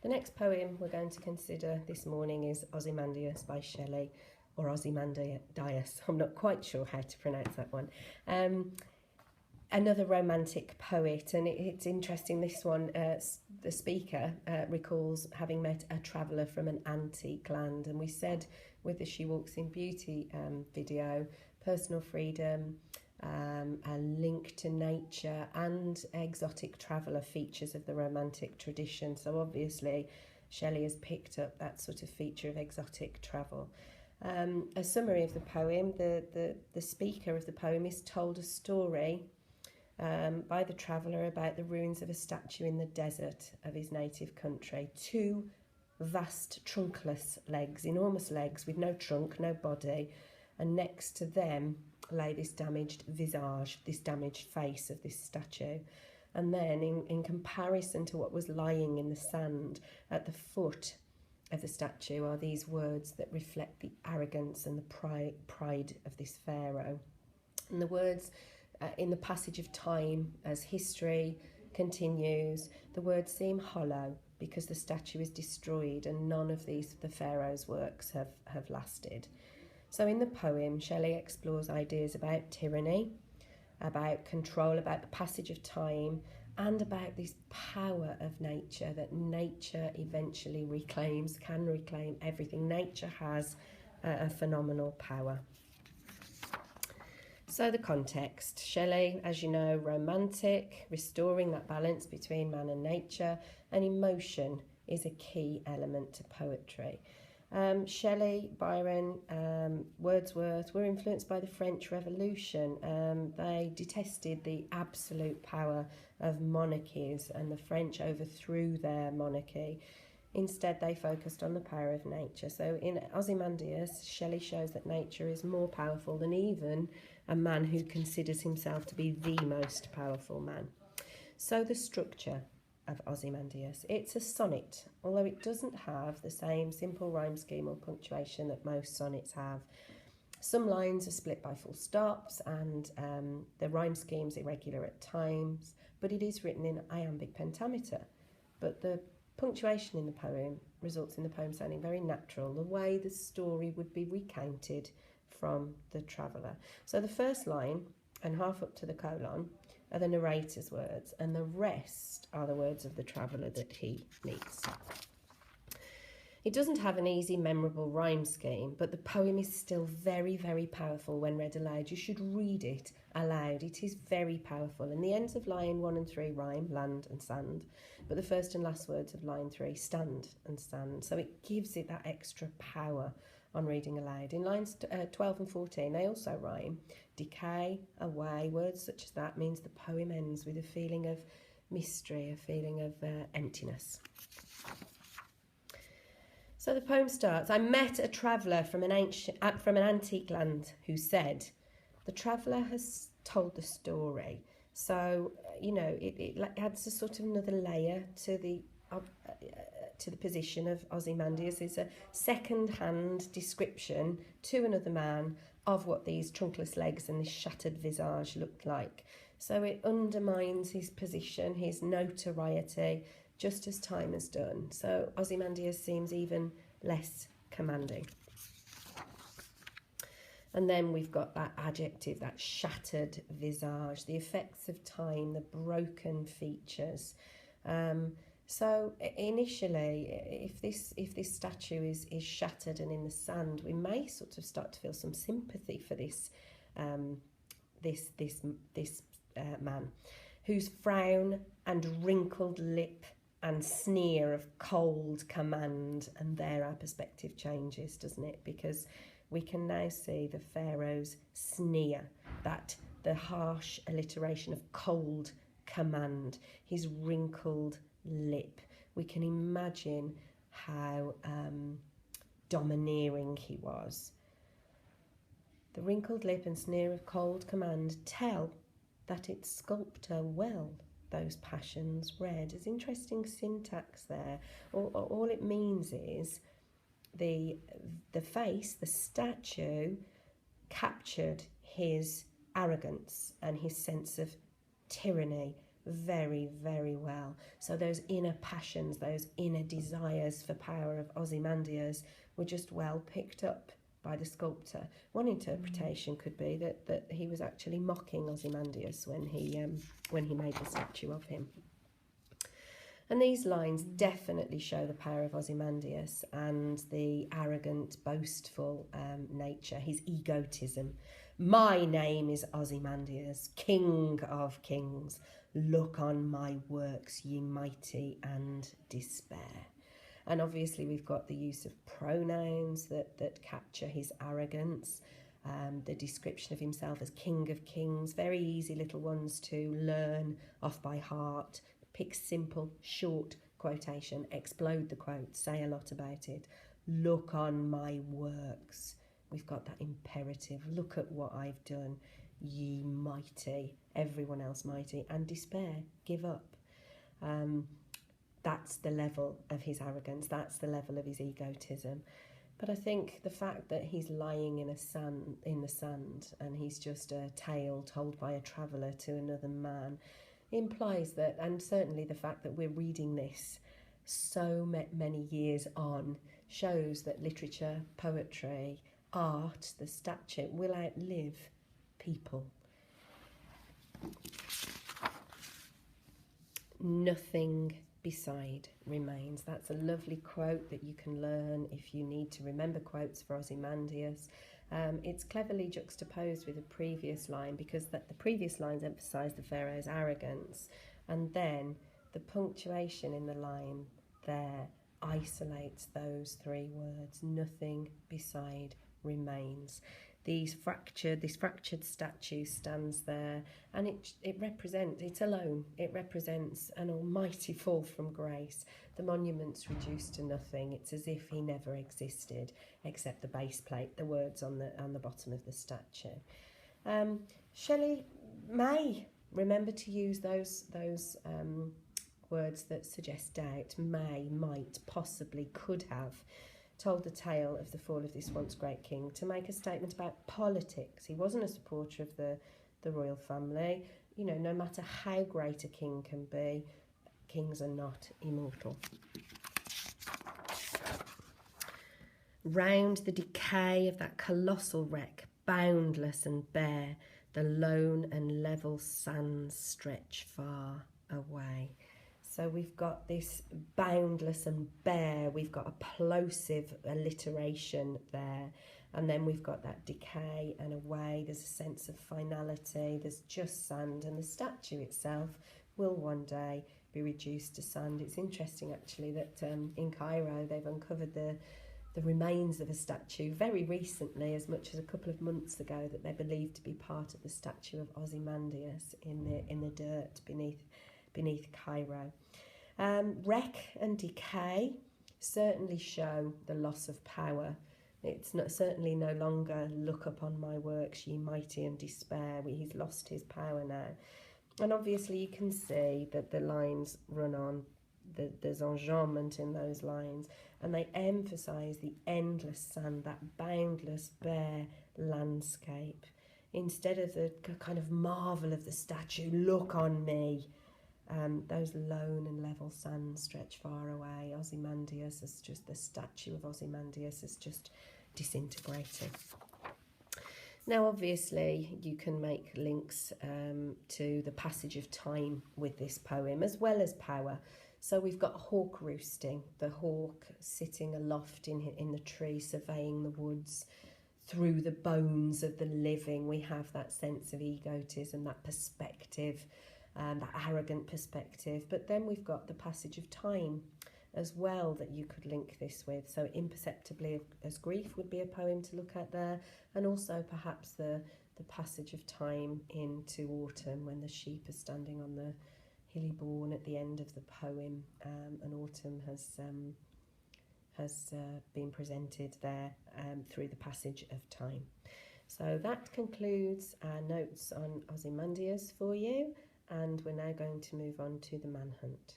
The next poem we're going to consider this morning is Ozymandias by Shelley, or Ozymandias. I'm not quite sure how to pronounce that one. Another romantic poet, and it's interesting, this one, the speaker recalls having met a traveller from an antique land, and we said with the She Walks in Beauty video, personal freedom, a link to nature and exotic traveller features of the romantic tradition. So obviously Shelley has picked up that sort of feature of exotic travel. A summary of the poem, the speaker of the poem is told a story by the traveller about the ruins of a statue in the desert of his native country. Two vast trunkless legs, enormous legs with no trunk, no body, and next to them lay this damaged visage, this damaged face of this statue. And then in comparison to what was lying in the sand at the foot of the statue are these words that reflect the arrogance and the pride of this pharaoh. And the words, in the passage of time as history continues, the words seem hollow because the statue is destroyed and none of the pharaoh's works have lasted. So in the poem, Shelley explores ideas about tyranny, about control, about the passage of time, and about this power of nature, that nature eventually can reclaim everything. Nature has a phenomenal power. So the context, Shelley, as you know, romantic, restoring that balance between man and nature, and emotion is a key element to poetry. Shelley, Byron, Wordsworth were influenced by the French Revolution. They detested the absolute power of monarchies, and the French overthrew their monarchy. Instead, they focused on the power of nature. So in Ozymandias, Shelley shows that nature is more powerful than even a man who considers himself to be the most powerful man. So the structure of Ozymandias. It's a sonnet, although it doesn't have the same simple rhyme scheme or punctuation that most sonnets have. Some lines are split by full stops, and the rhyme scheme's irregular at times, but it is written in iambic pentameter. But the punctuation in the poem results in the poem sounding very natural, the way the story would be recounted from the traveller. So the first line, and half up to the colon, are the narrator's words, and the rest are the words of the traveller that he meets. It doesn't have an easy, memorable rhyme scheme, but the poem is still very, very powerful when read aloud. You should read it aloud. It is very powerful. And the ends of line 1 and 3 rhyme, land and sand, but the first and last words of line 3 stand and sand. So it gives it that extra power on reading aloud. In lines 12 and 14, they also rhyme. Decay, away, words such as that means the poem ends with a feeling of mystery, a feeling of emptiness. So the poem starts, I met a traveller from an antique land who said, the traveller has told the story. So, it adds a sort of another layer to the position of Ozymandias. Is a second-hand description to another man of what these trunkless legs and this shattered visage looked like. So it undermines his position, his notoriety, just as time has done. So Ozymandias seems even less commanding. And then we've got that adjective, that shattered visage, the effects of time, the broken features. So initially, if this statue is shattered and in the sand, we may sort of start to feel some sympathy for this man, whose frown and wrinkled lip and sneer of cold command, and there our perspective changes, doesn't it? Because we can now see the pharaoh's sneer, that the harsh alliteration of cold command, his wrinkled lip. We can imagine how domineering he was. The wrinkled lip and sneer of cold command tell that its sculptor well those passions read. There's interesting syntax there. All it means is the face, the statue, captured his arrogance and his sense of tyranny, very, very well. So those inner passions, those inner desires for power of Ozymandias were just well picked up by the sculptor. One interpretation could be that he was actually mocking Ozymandias when he made the statue of him. And these lines definitely show the power of Ozymandias and the arrogant, boastful nature, his egotism. My name is Ozymandias, king of kings. Look on my works, ye mighty, and despair. And obviously we've got the use of pronouns that capture his arrogance, the description of himself as king of kings, very easy little ones to learn off by heart. Pick simple, short quotation, explode the quote, say a lot about it. Look on my works. We've got that imperative. Look at what I've done, ye mighty, everyone else mighty, and despair, give up. That's the level of his arrogance. That's the level of his egotism. But I think the fact that he's lying in the sand and he's just a tale told by a traveller to another man implies that, and certainly the fact that we're reading this so many years on, shows that literature, poetry, art, the statue will outlive people. Nothing beside remains. That's a lovely quote that you can learn if you need to remember quotes for Ozymandias. It's cleverly juxtaposed with a previous line because the previous lines emphasise the pharaoh's arrogance, and then the punctuation in the line there isolates those three words. Nothing beside remains. This fractured statue stands there, and it's alone. It represents an almighty fall from grace. The monument's reduced to nothing. It's as if he never existed, except the base plate, the words on the bottom of the statue. Shelley may remember to use those words that suggest doubt. May, might, possibly, could have told the tale of the fall of this once great king to make a statement about politics. He wasn't a supporter of the royal family. You know, no matter how great a king can be, kings are not immortal. Round the decay of that colossal wreck, boundless and bare, the lone and level sands stretch far away. So we've got this boundless and bare, we've got a plosive alliteration there, and then we've got that decay and away. There's a sense of finality, there's just sand, and the statue itself will one day be reduced to sand. It's interesting actually that in Cairo they've uncovered the remains of a statue very recently, as much as a couple of months ago, that they're believed to be part of the statue of Ozymandias in the dirt beneath Cairo. Wreck and decay certainly show the loss of power. It's certainly no longer look upon my works, ye mighty, and despair. He's lost his power now. And obviously you can see that the lines run on, there's enjambment in those lines, and they emphasise the endless sand, that boundless, bare landscape. Instead of the kind of marvel of the statue, look on me, those lone and level sands stretch far away. Ozymandias is just, the statue of Ozymandias is just disintegrating. Now obviously you can make links to the passage of time with this poem as well as power. So we've got hawk roosting, the hawk sitting aloft in the tree surveying the woods. Through the bones of the living, we have that sense of egotism, that perspective, that arrogant perspective. But then we've got the passage of time as well that you could link this with. So Imperceptibly as Grief would be a poem to look at there, and also perhaps the passage of time into autumn when the sheep are standing on the hilly bourne at the end of the poem, and autumn has been presented there through the passage of time. So that concludes our notes on Ozymandias for you, and we're now going to move on to the manhunt.